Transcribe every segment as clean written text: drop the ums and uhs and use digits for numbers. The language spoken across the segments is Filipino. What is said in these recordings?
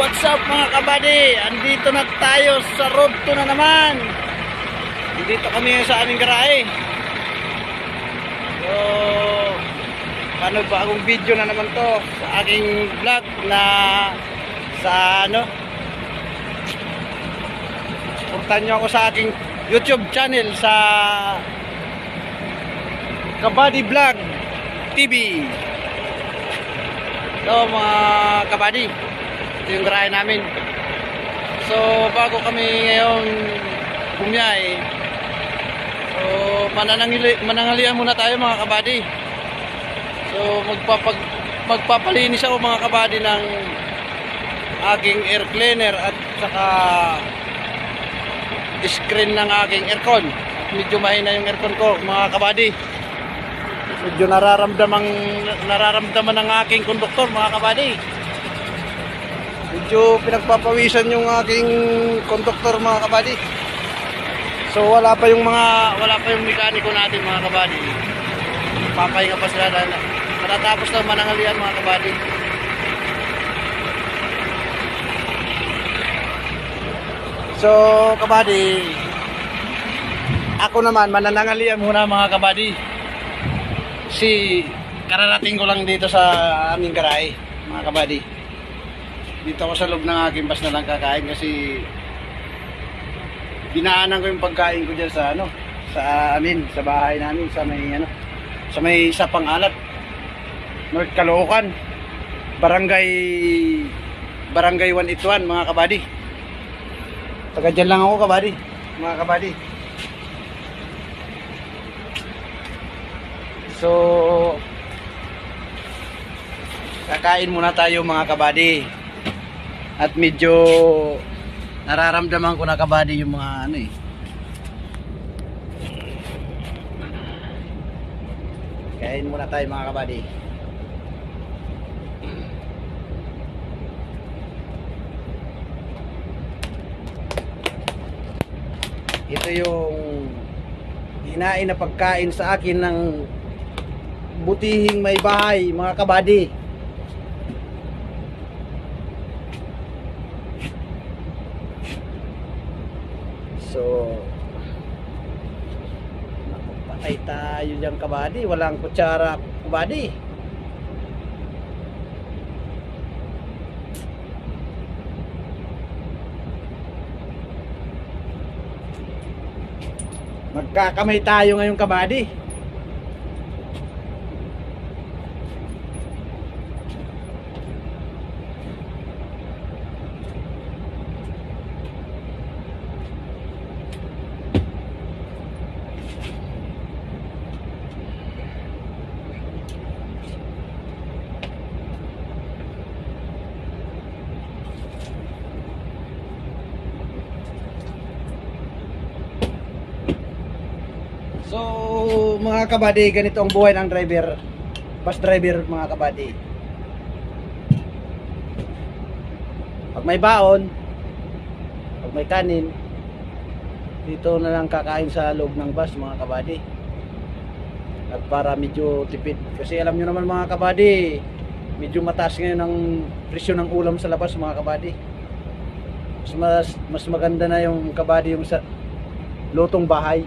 What's up mga kabady? Andito na tayo sa road to na naman. Andito kami sa aming garahe. So, paano bagong video na naman to sa aking vlog na sa ano, supportan nyo ako sa aking YouTube channel sa Kabady Vlog TV. So mga kabady, ito yung garahe namin. So bago kami ngayon bumiyahe, so mananghalian muna tayo mga kabady. So magpapalinis ako mga kabady ng aking air cleaner at saka screen ng aking aircon. Medyo mahina yung aircon ko mga kabady. Medyo nararamdaman ng aking konduktor mga kabady. Medyo pinagpapawisan yung aking konduktor mga kabady. So wala pa yung mekaniko natin mga kabady. Papahinga pa sila dahil matatapos na mananghalian mga kabady. So kabady, ako naman mananghalian muna mga kabady. Kararating ko lang dito sa aming garahe mga kabady. Dito ako sa loob ng aking bus na lang kakain kasi dinaanan ko yung pagkain ko dyan sa sa bahay namin sa may Sapang Alat, North Caloocan, Barangay 181 mga kabady. Taga dyan lang ako kabady, mga kabady. So kakain muna tayo mga kabady. At medyo nararamdaman ko na kabady yung mga Kain muna tayo mga kabady. Ito yung hinain na pagkain sa akin ng butihing may bahay mga kabady. So patay tayo dyan kabady. Walang kutsara kabady. Magkakamay tayo ngayon kabady. So mga kabady, ganito ang buhay ng driver, bus driver mga kabady. Pag may baon, pag may kanin, dito na lang kakain sa loob ng bus mga kabady. At para medyo tipid, kasi alam nyo naman mga kabady, medyo mataas ngayon ang presyo ng ulam sa labas mga kabady. Mas maganda na yung kabady yung sa lutong bahay.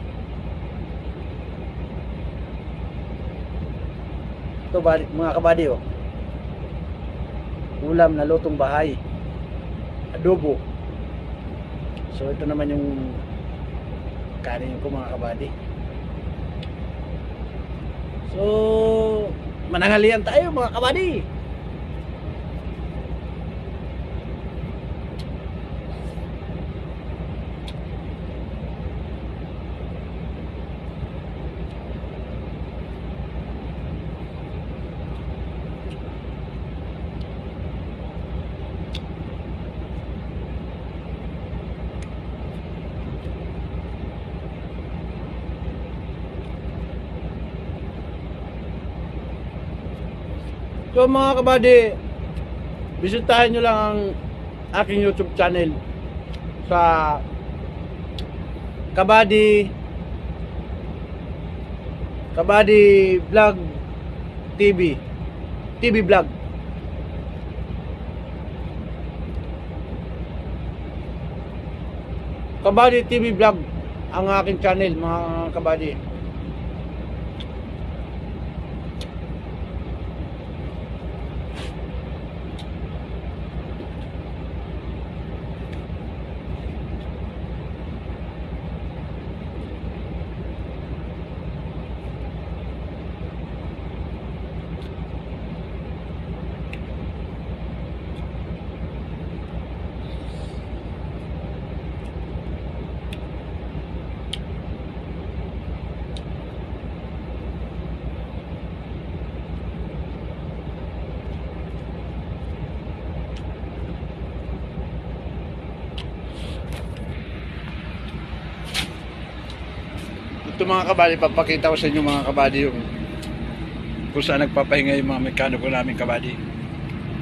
Ito mga kabady, oh, ulam na lutong bahay, adobo. So ito naman yung kanin ko mga kabady. So mananghalian tayo mga kabady. So mga kabady, bisitahin nyo lang ang aking YouTube channel sa Kabady Vlog TV Vlog. Kabady TV Vlog ang aking channel mga kabady. Ito mga kabady, papakita ko sa inyo mga kabady yung kung saan nagpapahinga yung mga mekaniko namin kabady.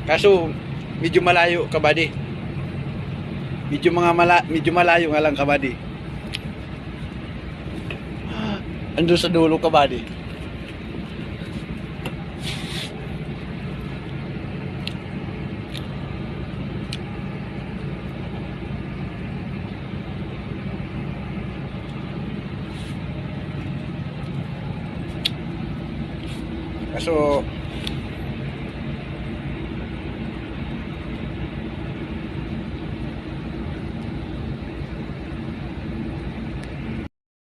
Kaso medyo malayo kabady. Medyo malayo nga lang kabady. Ando sa dulo kabady. Kaso